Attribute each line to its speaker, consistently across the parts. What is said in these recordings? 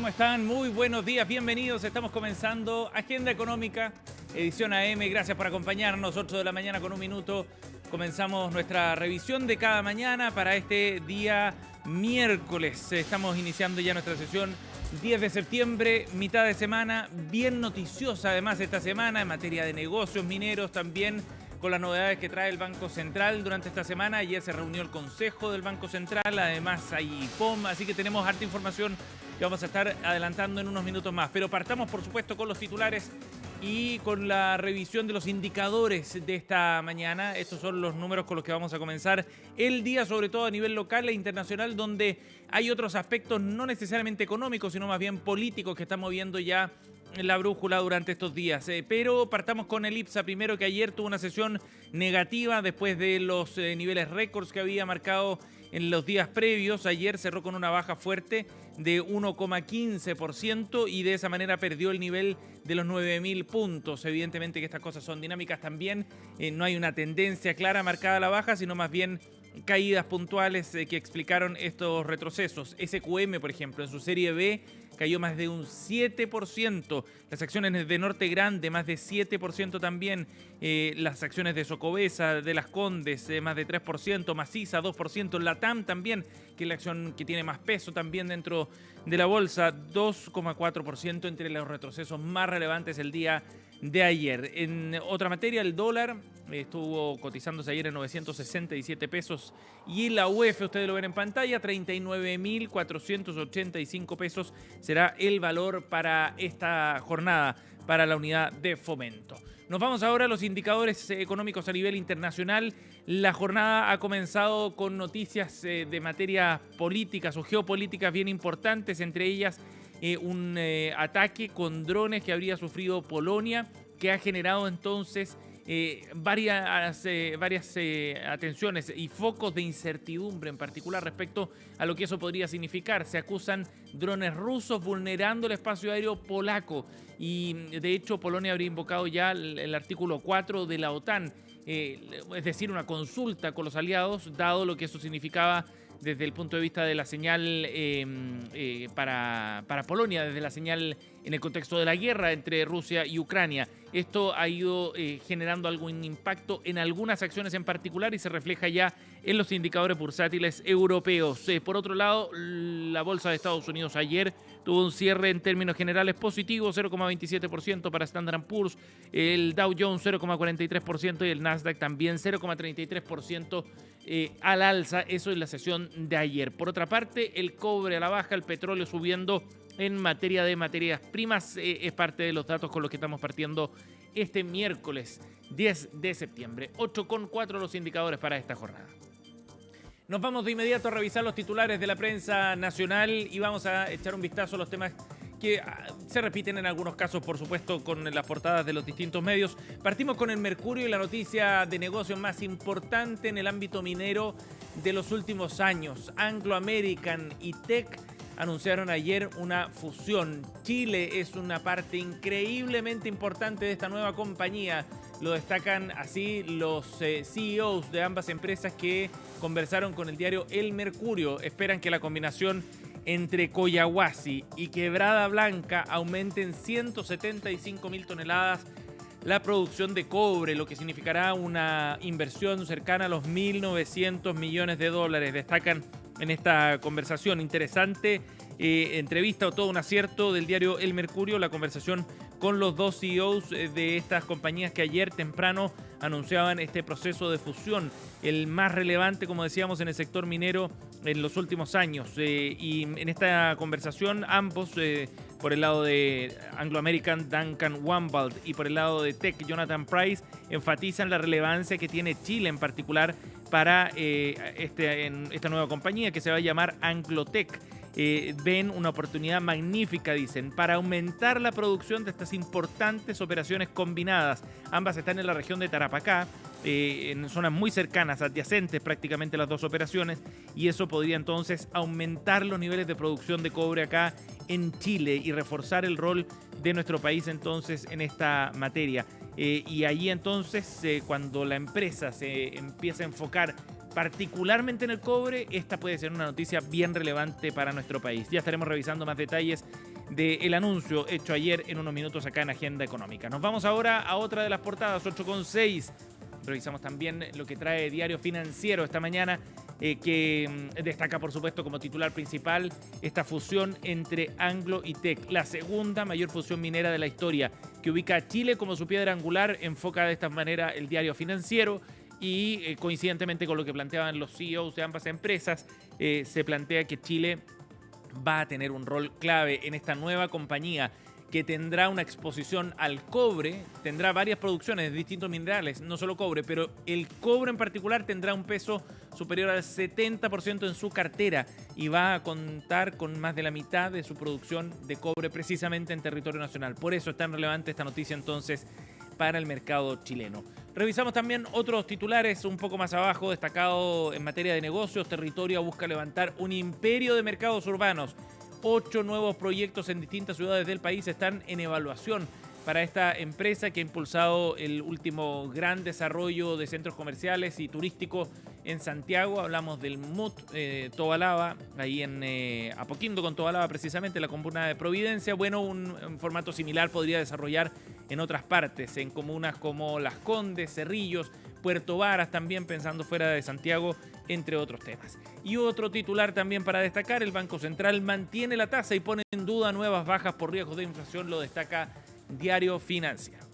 Speaker 1: ¿Cómo están? Muy buenos días, bienvenidos. Estamos comenzando Agenda Económica, edición AM. Gracias por acompañarnos. 8 de la mañana con un minuto. Comenzamos nuestra revisión de cada mañana para este día miércoles. Estamos iniciando ya nuestra sesión 10 de septiembre, mitad de semana, bien noticiosa además esta semana en materia de negocios mineros también, con las novedades que trae el Banco Central durante esta semana. Ayer se reunió el Consejo del Banco Central, además hay IPOM, así que tenemos harta información que vamos a estar adelantando en unos minutos más. Pero partamos, por supuesto, con los titulares y con la revisión de los indicadores de esta mañana. Estos son los números con los que vamos a comenzar el día, sobre todo a nivel local e internacional, donde hay otros aspectos no necesariamente económicos, sino más bien políticos que están moviendo ya la brújula durante estos días. Pero partamos con el IPSA primero, que ayer tuvo una sesión negativa después de los niveles récords que había marcado en los días previos. Ayer cerró con una baja fuerte de 1,15% y de esa manera perdió el nivel de los 9.000 puntos. Evidentemente que estas cosas son dinámicas también. No hay una tendencia clara marcada a la baja, sino más bien caídas puntuales que explicaron estos retrocesos. SQM, por ejemplo, en su serie B cayó más de un 7%. Las acciones de Norte Grande, más de 7% también. Las acciones de Socobesa, de Las Condes, más de 3%. Maciza, 2%. Latam también, que es la acción que tiene más peso también dentro de la bolsa, 2,4% entre los retrocesos más relevantes el día de ayer. En otra materia, el dólar estuvo cotizándose ayer en 967 pesos y la UF, ustedes lo ven en pantalla, 39.485 pesos será el valor para esta jornada para la unidad de fomento. Nos vamos ahora a los indicadores económicos a nivel internacional. La jornada ha comenzado con noticias de materias políticas o geopolíticas bien importantes, entre ellas un ataque con drones que habría sufrido Polonia, que ha generado entonces varias atenciones y focos de incertidumbre, en particular respecto a lo que eso podría significar. Se acusan drones rusos vulnerando el espacio aéreo polaco y de hecho Polonia habría invocado ya el artículo 4 de la OTAN, es decir, una consulta con los aliados, dado lo que eso significaba desde el punto de vista de la señal para Polonia, desde la señal en el contexto de la guerra entre Rusia y Ucrania. Esto ha ido generando algún impacto en algunas acciones en particular y se refleja ya en los indicadores bursátiles europeos. Por otro lado, la bolsa de Estados Unidos ayer tuvo un cierre en términos generales positivo, 0,27% para Standard & Poor's, el Dow Jones 0,43% y el Nasdaq también 0,33% al alza. Eso es la sesión de ayer. Por otra parte, el cobre a la baja, el petróleo subiendo en materia de materias primas. Es parte de los datos con los que estamos partiendo este miércoles 10 de septiembre. 8,4 los indicadores para esta jornada. Nos vamos de inmediato a revisar los titulares de la prensa nacional y vamos a echar un vistazo a los temas que se repiten en algunos casos, por supuesto, con las portadas de los distintos medios. Partimos con el Mercurio y la noticia de negocios más importante en el ámbito minero de los últimos años. Anglo American y Teck anunciaron ayer una fusión. Chile es una parte increíblemente importante de esta nueva compañía. Lo destacan así los CEOs de ambas empresas que conversaron con el diario El Mercurio. Esperan que la combinación entre Collahuasi y Quebrada Blanca aumenten 175.000 toneladas la producción de cobre, lo que significará una inversión cercana a los 1.900 millones de dólares. Destacan en esta conversación interesante entrevista o todo un acierto del diario El Mercurio, la conversación con los dos CEOs de estas compañías que ayer temprano anunciaban este proceso de fusión, el más relevante, como decíamos, en el sector minero en los últimos años. Y en esta conversación ambos, por el lado de Anglo American, Duncan Wambald, y por el lado de Teck, Jonathan Price, enfatizan la relevancia que tiene Chile en particular para esta nueva compañía que se va a llamar Anglo-Teck. Ven una oportunidad magnífica, dicen, para aumentar la producción de estas importantes operaciones combinadas. Ambas están en la región de Tarapacá, en zonas muy cercanas, adyacentes prácticamente las dos operaciones, y eso podría entonces aumentar los niveles de producción de cobre acá en Chile y reforzar el rol de nuestro país entonces en esta materia. Y allí entonces, cuando la empresa se empieza a enfocar particularmente en el cobre, esta puede ser una noticia bien relevante para nuestro país. Ya estaremos revisando más detalles del anuncio hecho ayer en unos minutos acá en Agenda Económica. Nos vamos ahora a otra de las portadas, 8:06. Revisamos también lo que trae Diario Financiero esta mañana, que destaca, por supuesto, como titular principal esta fusión entre Anglo y Teck, la segunda mayor fusión minera de la historia, que ubica a Chile como su piedra angular. Enfoca de esta manera el Diario Financiero y coincidentemente con lo que planteaban los CEOs de ambas empresas, se plantea que Chile va a tener un rol clave en esta nueva compañía que tendrá una exposición al cobre, tendrá varias producciones de distintos minerales, no solo cobre, pero el cobre en particular tendrá un peso superior al 70% en su cartera y va a contar con más de la mitad de su producción de cobre precisamente en territorio nacional. Por eso es tan relevante esta noticia entonces para el mercado chileno. Revisamos también otros titulares un poco más abajo, destacado en materia de negocios. Territorio busca levantar un imperio de mercados urbanos. 8 nuevos proyectos en distintas ciudades del país están en evaluación para esta empresa que ha impulsado el último gran desarrollo de centros comerciales y turísticos en Santiago. Hablamos del MUT Tobalaba, ahí en Apoquindo con Tobalaba, precisamente la comuna de Providencia. Bueno, un formato similar podría desarrollar en otras partes, en comunas como Las Condes, Cerrillos, Puerto Varas, también pensando fuera de Santiago, entre otros temas. Y otro titular también para destacar: el Banco Central mantiene la tasa y pone en duda nuevas bajas por riesgos de inflación, lo destaca Diario Financiero.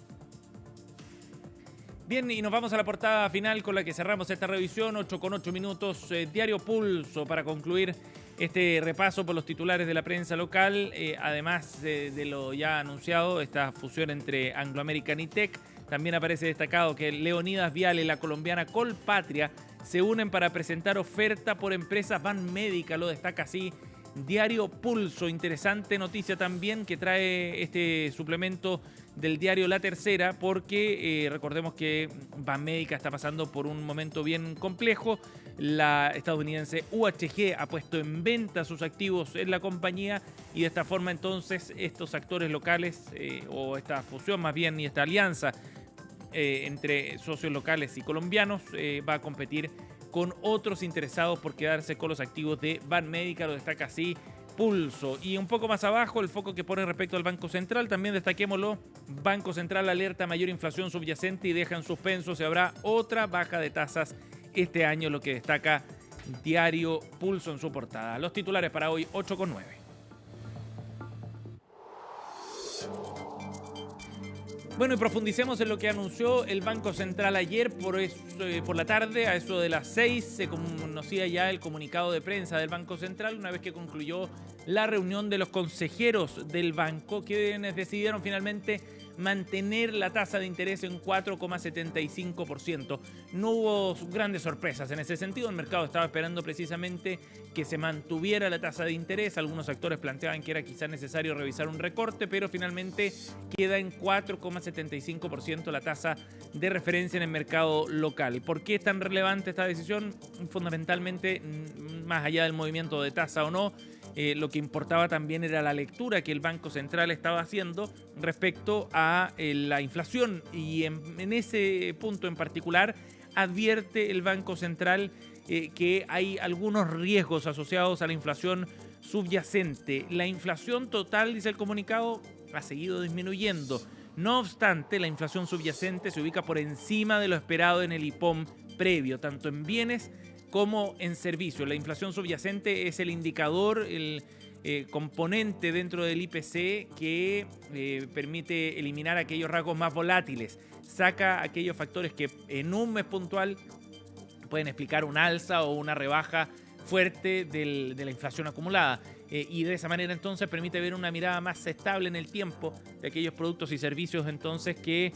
Speaker 1: Bien, y nos vamos a la portada final con la que cerramos esta revisión, 8:08 minutos, Diario Pulso, para concluir este repaso por los titulares de la prensa local, además de lo ya anunciado, esta fusión entre Anglo American y Teck. También aparece destacado que Leonidas Vial y la colombiana Colpatria se unen para presentar oferta por empresas Banmédica, lo destaca así Diario Pulso. Interesante noticia también que trae este suplemento del diario La Tercera, porque recordemos que Banmédica está pasando por un momento bien complejo. La estadounidense UHG ha puesto en venta sus activos en la compañía y de esta forma entonces estos actores locales, o esta fusión más bien y esta alianza entre socios locales y colombianos va a competir con otros interesados por quedarse con los activos de Banmédica, lo destaca así Pulso. Y un poco más abajo, el foco que pone respecto al Banco Central, también destaquémoslo: Banco Central alerta mayor inflación subyacente y deja en suspenso si habrá otra baja de tasas este año, lo que destaca Diario Pulso en su portada. Los titulares para hoy, 8:09. Bueno, y profundicemos en lo que anunció el Banco Central ayer por la tarde. A eso de las 6 se conocía ya el comunicado de prensa del Banco Central, una vez que concluyó la reunión de los consejeros del banco, quienes decidieron finalmente mantener la tasa de interés en 4,75%. No hubo grandes sorpresas en ese sentido. El mercado estaba esperando precisamente que se mantuviera la tasa de interés. Algunos actores planteaban que era quizá necesario revisar un recorte, pero finalmente queda en 4,75% la tasa de referencia en el mercado local. ¿Por qué es tan relevante esta decisión? Fundamentalmente, más allá del movimiento de tasa o no, lo que importaba también era la lectura que el Banco Central estaba haciendo respecto a la inflación, y en ese punto en particular advierte el Banco Central que hay algunos riesgos asociados a la inflación subyacente. La inflación total, dice el comunicado, ha seguido disminuyendo. No obstante, la inflación subyacente se ubica por encima de lo esperado en el IPOM previo, tanto en bienes como en servicios. La inflación subyacente es el indicador, el componente dentro del IPC que permite eliminar aquellos rasgos más volátiles. Saca aquellos factores que en un mes puntual pueden explicar un alza o una rebaja fuerte de la inflación acumulada. Y de esa manera entonces permite ver una mirada más estable en el tiempo de aquellos productos y servicios entonces que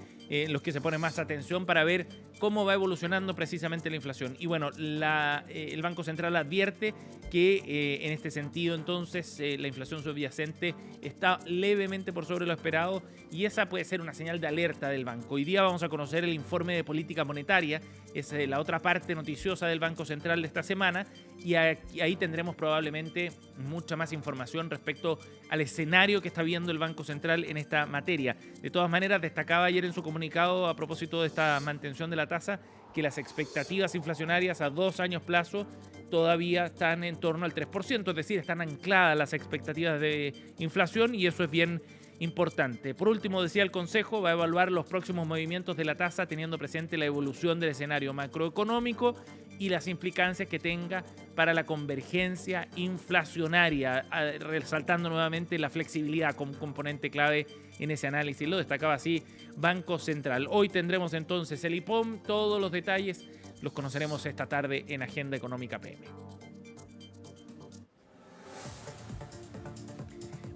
Speaker 1: los que se pone más atención para ver cómo va evolucionando precisamente la inflación. Y bueno, el Banco Central advierte que en este sentido entonces la inflación subyacente está levemente por sobre lo esperado, y esa puede ser una señal de alerta del banco. Hoy día vamos a conocer el informe de política monetaria, es la otra parte noticiosa del Banco Central de esta semana, y ahí tendremos probablemente mucha más información respecto al escenario que está viendo el Banco Central en esta materia. De todas maneras, destacaba ayer en su comunicado a propósito de esta mantención de la tasa que las expectativas inflacionarias a 2 años plazo todavía están en torno al 3%, es decir, están ancladas las expectativas de inflación y eso es bien importante. Por último, decía el Consejo, va a evaluar los próximos movimientos de la tasa teniendo presente la evolución del escenario macroeconómico y las implicancias que tenga para la convergencia inflacionaria, resaltando nuevamente la flexibilidad como componente clave en ese análisis. Lo destacaba así Banco Central. Hoy tendremos entonces el IPOM, todos los detalles los conoceremos esta tarde en Agenda Económica PM.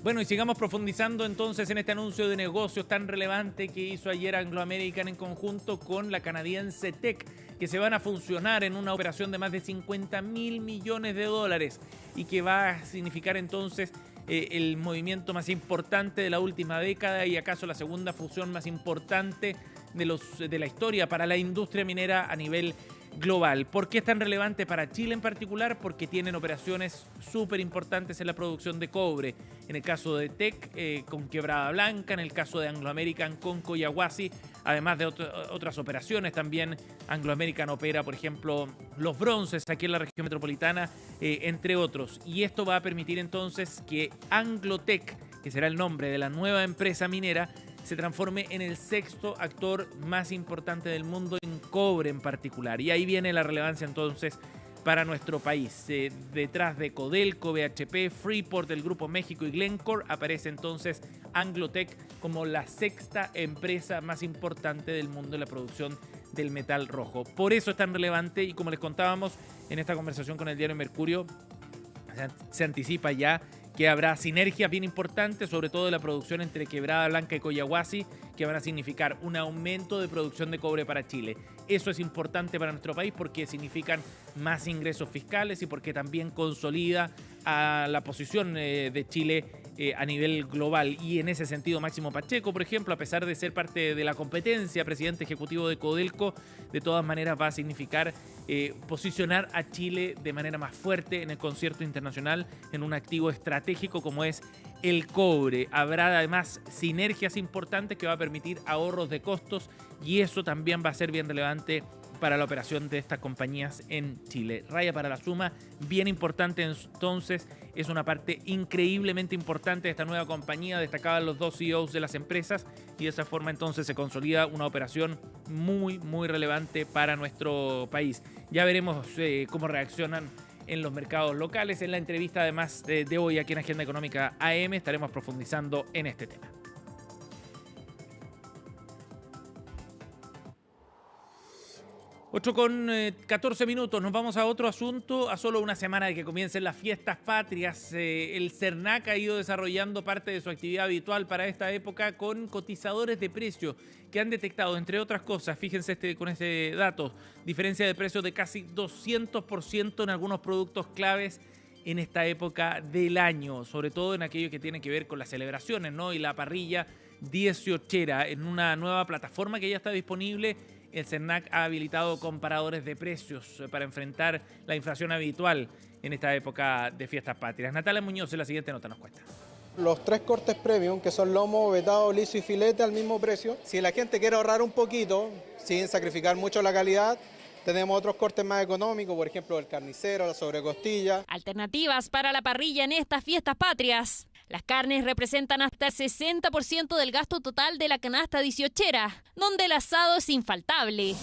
Speaker 1: Bueno, y sigamos profundizando entonces en este anuncio de negocios tan relevante que hizo ayer Anglo American en conjunto con la canadiense Teck, que se van a funcionar en una operación de más de 50.000 millones de dólares y que va a significar entonces el movimiento más importante de la última década y acaso la segunda fusión más importante de la historia para la industria minera a nivel global. ¿Por qué es tan relevante para Chile en particular? Porque tienen operaciones súper importantes en la producción de cobre. En el caso de Teck con Quebrada Blanca, en el caso de Anglo American con Collahuasi, además de otras operaciones. También Anglo American opera, por ejemplo, los bronces aquí en la región metropolitana, entre otros. Y esto va a permitir entonces que Anglo-Teck, que será el nombre de la nueva empresa minera, se transforme en el sexto actor más importante del mundo en cobre en particular. Y ahí viene la relevancia entonces para nuestro país. Detrás de Codelco, BHP, Freeport, el Grupo México y Glencore, aparece entonces Anglo-Teck como la sexta empresa más importante del mundo en la producción del metal rojo. Por eso es tan relevante y como les contábamos en esta conversación con el diario Mercurio, se anticipa ya que habrá sinergias bien importantes, sobre todo de la producción entre Quebrada Blanca y Collahuasi, que van a significar un aumento de producción de cobre para Chile. Eso es importante para nuestro país porque significan más ingresos fiscales y porque también consolida a la posición de Chile a nivel global. Y en ese sentido, Máximo Pacheco, por ejemplo, a pesar de ser parte de la competencia, presidente ejecutivo de Codelco, de todas maneras va a significar posicionar a Chile de manera más fuerte en el concierto internacional en un activo estratégico como es el cobre. Habrá además sinergias importantes que va a permitir ahorros de costos y eso también va a ser bien relevante para la operación de estas compañías en Chile. Raya para la suma, bien importante entonces, es una parte increíblemente importante de esta nueva compañía, destacaban los dos CEOs de las empresas y de esa forma entonces se consolida una operación muy, muy relevante para nuestro país. Ya veremos cómo reaccionan en los mercados locales. En la entrevista además de hoy aquí en Agenda Económica AM estaremos profundizando en este tema. 8:14 minutos, nos vamos a otro asunto. A solo una semana de que comiencen las fiestas patrias, el CERNAC ha ido desarrollando parte de su actividad habitual para esta época con cotizadores de precio que han detectado, entre otras cosas, fíjense con este dato, diferencia de precios de casi 200% en algunos productos claves en esta época del año, sobre todo en aquello que tiene que ver con las celebraciones, ¿no? Y la parrilla 18era, en una nueva plataforma que ya está disponible. El CERNAC ha habilitado comparadores de precios para enfrentar la inflación habitual en esta época de fiestas patrias. Natalia Muñoz en la siguiente nota nos cuenta.
Speaker 2: Los 3 cortes premium, que son lomo, vetado, liso y filete, al mismo precio. Si la gente quiere ahorrar un poquito, sin sacrificar mucho la calidad, tenemos otros cortes más económicos, por ejemplo el carnicero, la sobrecostilla.
Speaker 3: Alternativas para la parrilla en estas fiestas patrias. Las carnes representan hasta el 60% del gasto total de la canasta 18era, donde el asado es infaltable.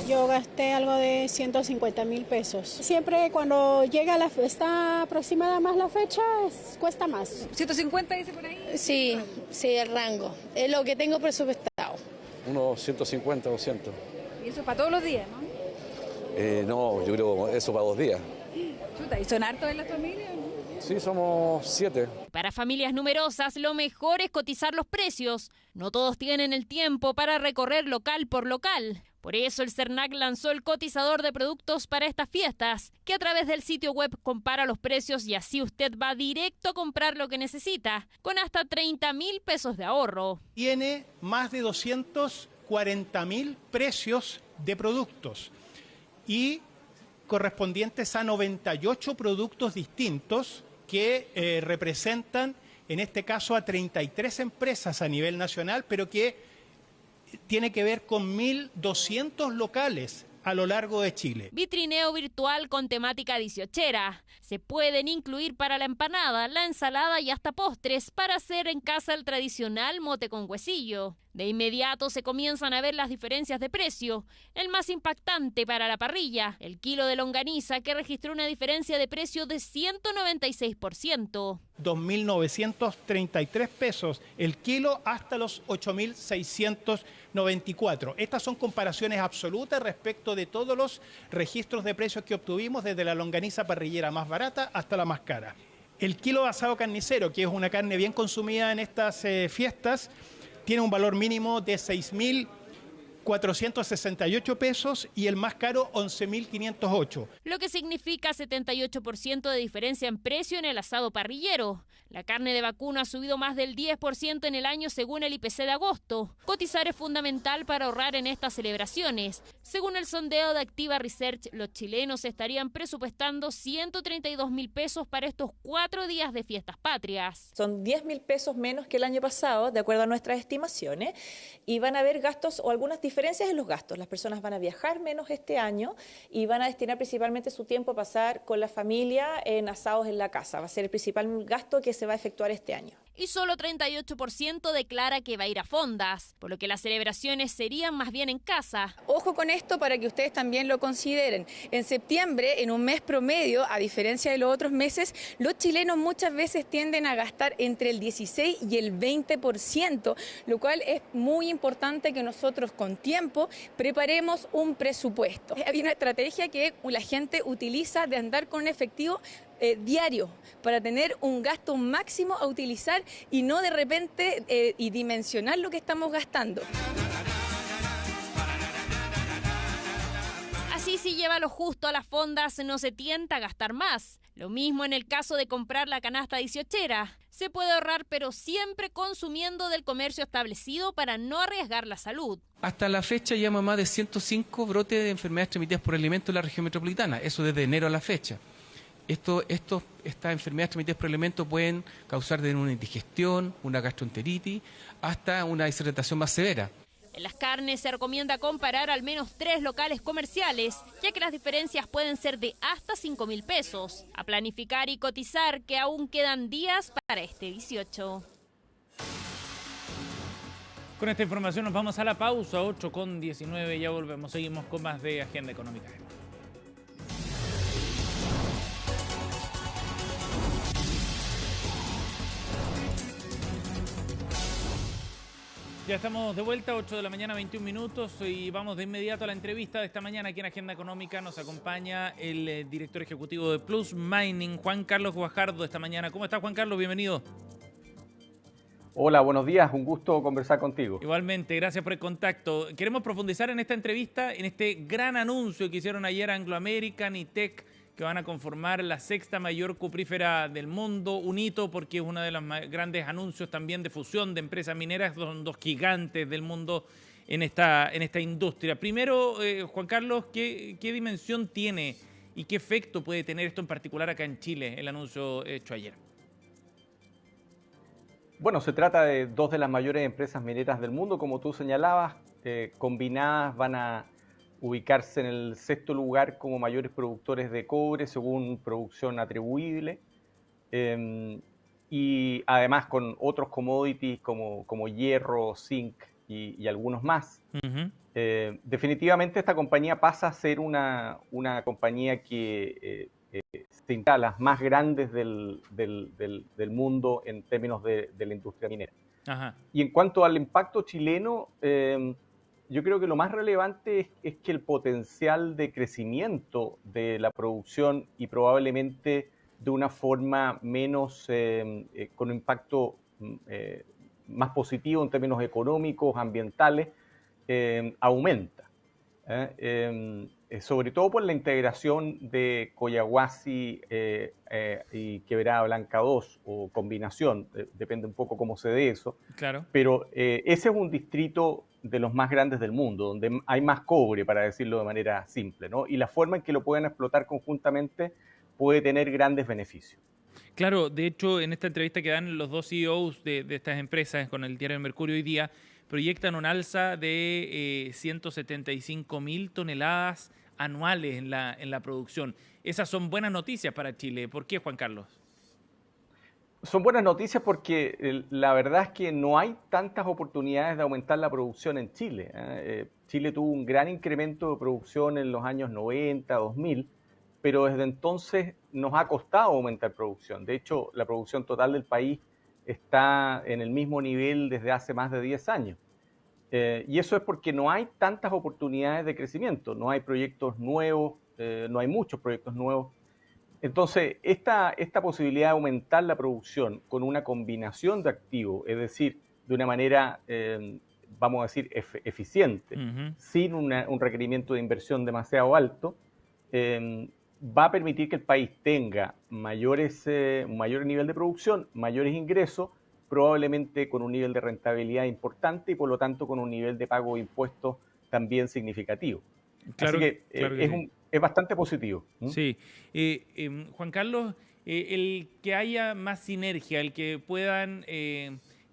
Speaker 4: Yo gasté algo de 150.000 pesos. Siempre cuando llega está aproximada más la fecha, cuesta más.
Speaker 5: ¿150 dice por ahí?
Speaker 4: Sí, el rango. Es lo que tengo presupuestado.
Speaker 6: Unos 150, 200.
Speaker 5: ¿Y eso para todos los días, no?
Speaker 6: No, yo creo eso para 2 días.
Speaker 5: Chuta, ¿y son hartos en la familia?
Speaker 6: Sí, somos 7.
Speaker 3: Para familias numerosas, lo mejor es cotizar los precios. No todos tienen el tiempo para recorrer local por local. Por eso el CERNAC lanzó el cotizador de productos para estas fiestas, que a través del sitio web compara los precios y así usted va directo a comprar lo que necesita, con hasta 30.000 pesos de ahorro.
Speaker 7: Tiene más de 240.000 precios de productos y correspondientes a 98 productos distintos que representan, en este caso, a 33 empresas a nivel nacional, pero que tiene que ver con 1.200 locales a lo largo de Chile.
Speaker 3: Vitrineo virtual con temática dieciochera. Se pueden incluir para la empanada, la ensalada y hasta postres para hacer en casa el tradicional mote con huesillo. De inmediato se comienzan a ver las diferencias de precio. El más impactante para la parrilla, el kilo de longaniza, que registró una diferencia de precio de 196%.
Speaker 7: 2.933 pesos el kilo hasta los 8.694. Estas son comparaciones absolutas respecto de todos los registros de precios que obtuvimos, desde la longaniza parrillera más barata hasta la más cara. El kilo de asado carnicero, que es una carne bien consumida en estas fiestas, tiene un valor mínimo de 6.468 pesos y el más caro 11.508.
Speaker 3: Lo que significa 78% de diferencia en precio en el asado parrillero. La carne de vacuno ha subido más del 10% en el año según el IPC de agosto. Cotizar es fundamental para ahorrar en estas celebraciones. Según el sondeo de Activa Research, los chilenos estarían presupuestando 132.000 pesos para estos 4 días de fiestas patrias.
Speaker 8: Son 10.000 pesos menos que el año pasado, de acuerdo a nuestras estimaciones, y van a haber gastos o algunas diferencias en los gastos. Las personas van a viajar menos este año y van a destinar principalmente su tiempo a pasar con la familia en asados en la casa. Va a ser el principal gasto que se va a efectuar este año.
Speaker 3: Y solo 38% declara que va a ir a fondas, por lo que las celebraciones serían más bien en casa.
Speaker 5: Ojo con esto para que ustedes también lo consideren. En septiembre, en un mes promedio, a diferencia de los otros meses, los chilenos muchas veces tienden a gastar entre el 16 y el 20%, lo cual es muy importante que nosotros con tiempo preparemos un presupuesto. Hay una estrategia que la gente utiliza de andar con efectivo diario para tener un gasto máximo a utilizar y no de repente y dimensionar lo que estamos gastando.
Speaker 3: Así, si lleva lo justo a las fondas, no se tienta a gastar más. Lo mismo en el caso de comprar la canasta dieciochera. Se puede ahorrar, pero siempre consumiendo del comercio establecido para no arriesgar la salud.
Speaker 9: Hasta la fecha llevamos más de 105 brotes de enfermedades transmitidas por alimentos en la región metropolitana. Eso desde enero a la fecha. Estas enfermedades transmitidas por alimentos pueden causar desde una indigestión, una gastroenteritis, hasta una deshidratación más severa.
Speaker 3: En las carnes se recomienda comparar al menos 3 locales comerciales, ya que las diferencias pueden ser de hasta 5.000 pesos. A planificar y cotizar, que aún quedan días para este 18.
Speaker 1: Con esta información nos vamos a la pausa, 8:19, ya volvemos. Seguimos con más de Agenda Económica. Ya estamos de vuelta, 8 de la mañana, 21 minutos, y vamos de inmediato a la entrevista de esta mañana aquí en Agenda Económica. Nos acompaña el director ejecutivo de Plus Mining, Juan Carlos Guajardo, esta mañana. ¿Cómo estás, Juan Carlos? Bienvenido.
Speaker 10: Hola, buenos días, un gusto conversar contigo.
Speaker 1: Igualmente, gracias por el contacto. Queremos profundizar en esta entrevista, en este gran anuncio que hicieron ayer Anglo American y Teck, que van a conformar la 6ª mayor cuprífera del mundo, un hito porque es uno de los grandes anuncios también de fusión de empresas mineras, son dos gigantes del mundo en esta industria. Primero, Juan Carlos, ¿qué dimensión tiene y qué efecto puede tener esto en particular acá en Chile, el anuncio hecho ayer?
Speaker 10: Bueno, se trata de dos de las mayores empresas mineras del mundo, como tú señalabas, combinadas van a ubicarse en el 6º lugar como mayores productores de cobre según producción atribuible, y además con otros commodities como hierro, zinc y algunos más. Uh-huh. Definitivamente esta compañía pasa a ser una compañía que se integra a las más grandes del mundo en términos de la industria minera. Uh-huh. Y en cuanto al impacto chileno, yo creo que lo más relevante es que el potencial de crecimiento de la producción y probablemente de una forma menos, con un impacto más positivo en términos económicos, ambientales, aumenta. Sobre todo por la integración de Collahuasi y Quebrada Blanca 2, o combinación, depende un poco cómo se dé eso. Claro. Pero ese es un distrito de los más grandes del mundo, donde hay más cobre, para decirlo de manera simple, ¿no? Y la forma en que lo pueden explotar conjuntamente puede tener grandes beneficios.
Speaker 1: Claro, de hecho, en esta entrevista que dan los dos CEOs de estas empresas con el diario El Mercurio hoy día, proyectan un alza de 175.000 toneladas anuales en la producción. Esas son buenas noticias para Chile. ¿Por qué, Juan Carlos?
Speaker 10: Son buenas noticias porque la verdad es que no hay tantas oportunidades de aumentar la producción en Chile. Chile tuvo un gran incremento de producción en los años 90, 2000, pero desde entonces nos ha costado aumentar producción. De hecho, la producción total del país está en el mismo nivel desde hace más de 10 años. Y eso es porque no hay tantas oportunidades de crecimiento, no hay proyectos nuevos, no hay muchos proyectos nuevos. Entonces, esta posibilidad de aumentar la producción con una combinación de activos, es decir, de una manera, vamos a decir, eficiente, sin un requerimiento de inversión demasiado alto, va a permitir que el país tenga un mayor nivel de producción, mayores ingresos, probablemente con un nivel de rentabilidad importante y por lo tanto con un nivel de pago de impuestos también significativo.
Speaker 1: Claro,
Speaker 10: así que,
Speaker 1: claro que
Speaker 10: es bastante positivo.
Speaker 1: Sí. Juan Carlos, el que haya más sinergia, el que puedan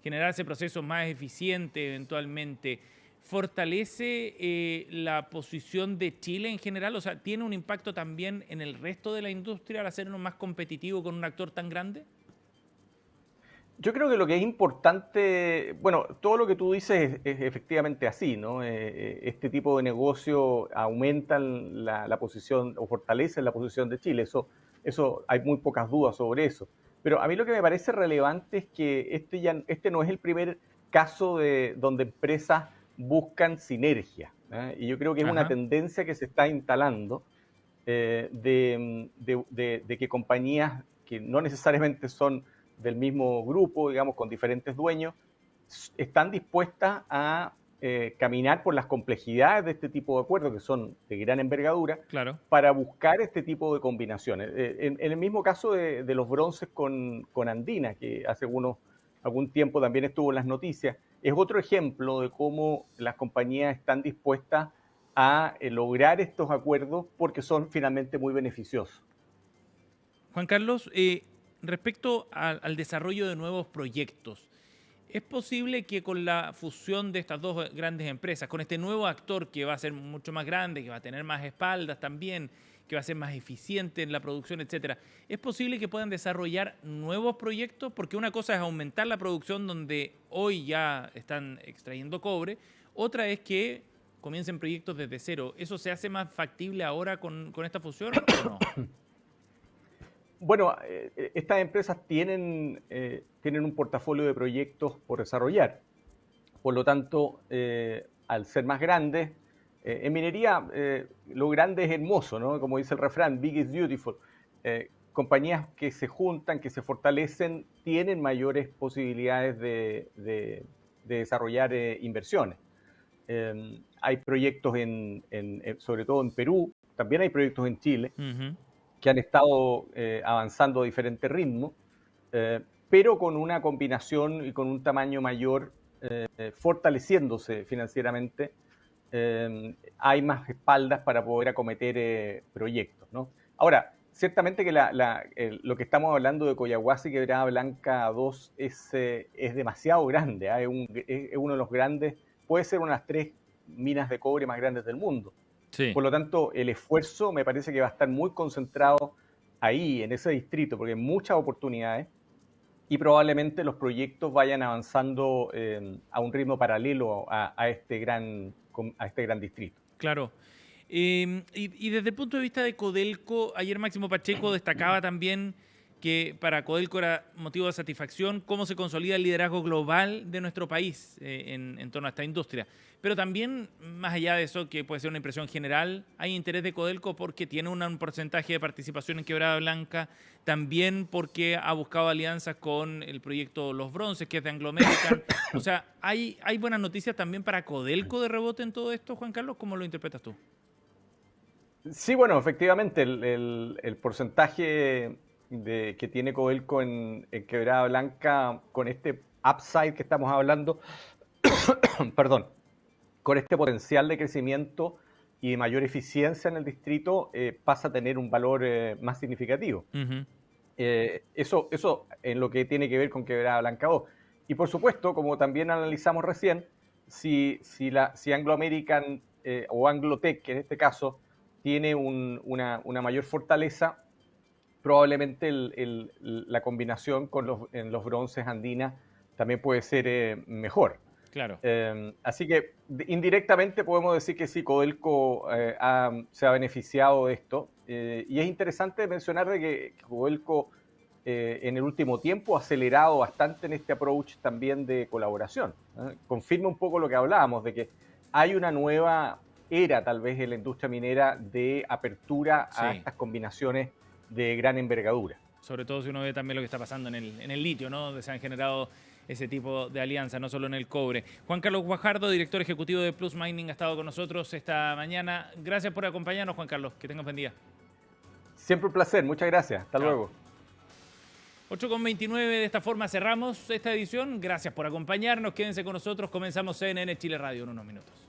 Speaker 1: generarse procesos más eficientes eventualmente, ¿fortalece la posición de Chile en general? O sea, ¿tiene un impacto también en el resto de la industria al hacernos más competitivos con un actor tan grande?
Speaker 10: Yo creo que lo que es importante, bueno, todo lo que tú dices es efectivamente así, ¿no? Este tipo de negocio aumentan la posición o fortalecen la posición de Chile, eso hay muy pocas dudas sobre eso. Pero a mí lo que me parece relevante es que este no es el primer caso donde empresas buscan sinergia, ¿eh? Y yo creo que es una tendencia que se está instalando de que compañías que no necesariamente son del mismo grupo, digamos, con diferentes dueños, están dispuestas a caminar por las complejidades de este tipo de acuerdos, que son de gran envergadura,
Speaker 1: claro,
Speaker 10: para buscar este tipo de combinaciones. En el mismo caso de los bronces con Andina, que hace algún tiempo también estuvo en las noticias, es otro ejemplo de cómo las compañías están dispuestas a lograr estos acuerdos porque son finalmente muy beneficiosos.
Speaker 1: Juan Carlos, respecto al desarrollo de nuevos proyectos, ¿es posible que con la fusión de estas dos grandes empresas, con este nuevo actor que va a ser mucho más grande, que va a tener más espaldas también, que va a ser más eficiente en la producción, etcétera, ¿es posible que puedan desarrollar nuevos proyectos? Porque una cosa es aumentar la producción donde hoy ya están extrayendo cobre, otra es que comiencen proyectos desde cero. ¿Eso se hace más factible ahora con esta fusión o no?
Speaker 10: Bueno, estas empresas tienen un portafolio de proyectos por desarrollar. Por lo tanto, al ser más grandes, en minería lo grande es hermoso, ¿no? Como dice el refrán, big is beautiful. Compañías que se juntan, que se fortalecen, tienen mayores posibilidades de desarrollar inversiones. Hay proyectos sobre todo en Perú, también hay proyectos en Chile, que han estado avanzando a diferentes ritmos, pero con una combinación y con un tamaño mayor, fortaleciéndose financieramente, hay más espaldas para poder acometer proyectos, ¿no? Ahora, ciertamente que lo que estamos hablando de Collahuasi y Quebrada Blanca 2 es demasiado grande, ¿eh? Es uno de los grandes, puede ser una de las 3 minas de cobre más grandes del mundo. Sí. Por lo tanto, el esfuerzo me parece que va a estar muy concentrado ahí, en ese distrito, porque hay muchas oportunidades y probablemente los proyectos vayan avanzando a un ritmo paralelo a este gran distrito.
Speaker 1: Claro. Y desde el punto de vista de Codelco, ayer Máximo Pacheco destacaba también que para Codelco era motivo de satisfacción cómo se consolida el liderazgo global de nuestro país en torno a esta industria. Pero también, más allá de eso, que puede ser una impresión general, hay interés de Codelco porque tiene un porcentaje de participación en Quebrada Blanca, también porque ha buscado alianzas con el proyecto Los Bronces, que es de Anglo American. O sea, ¿hay buenas noticias también para Codelco de rebote en todo esto, Juan Carlos? ¿Cómo lo interpretas tú?
Speaker 10: Sí, bueno, efectivamente, el porcentaje que tiene Codelco en Quebrada Blanca con este upside que estamos hablando, perdón, con este potencial de crecimiento y de mayor eficiencia en el distrito, pasa a tener un valor más significativo. Eso en lo que tiene que ver con Quebrada Blanca 2. Y por supuesto, como también analizamos recién, si Anglo American o Anglotech, que en este caso tiene una mayor fortaleza, probablemente la combinación en los bronces andinas también puede ser mejor.
Speaker 1: Claro.
Speaker 10: Así que indirectamente podemos decir que sí, Codelco se ha beneficiado de esto. Y es interesante mencionar de que Codelco en el último tiempo ha acelerado bastante en este approach también de colaboración. Confirma un poco lo que hablábamos, de que hay una nueva era tal vez en la industria minera de apertura a estas combinaciones de gran envergadura.
Speaker 1: Sobre todo si uno ve también lo que está pasando en el litio, ¿no? Donde se han generado ese tipo de alianzas, no solo en el cobre. Juan Carlos Guajardo, director ejecutivo de Plus Mining, ha estado con nosotros esta mañana. Gracias por acompañarnos, Juan Carlos. Que tengas buen día.
Speaker 10: Siempre un placer. Muchas gracias. Hasta luego.
Speaker 1: 8:29, de esta forma cerramos esta edición. Gracias por acompañarnos. Quédense con nosotros. Comenzamos CNN Chile Radio en unos minutos.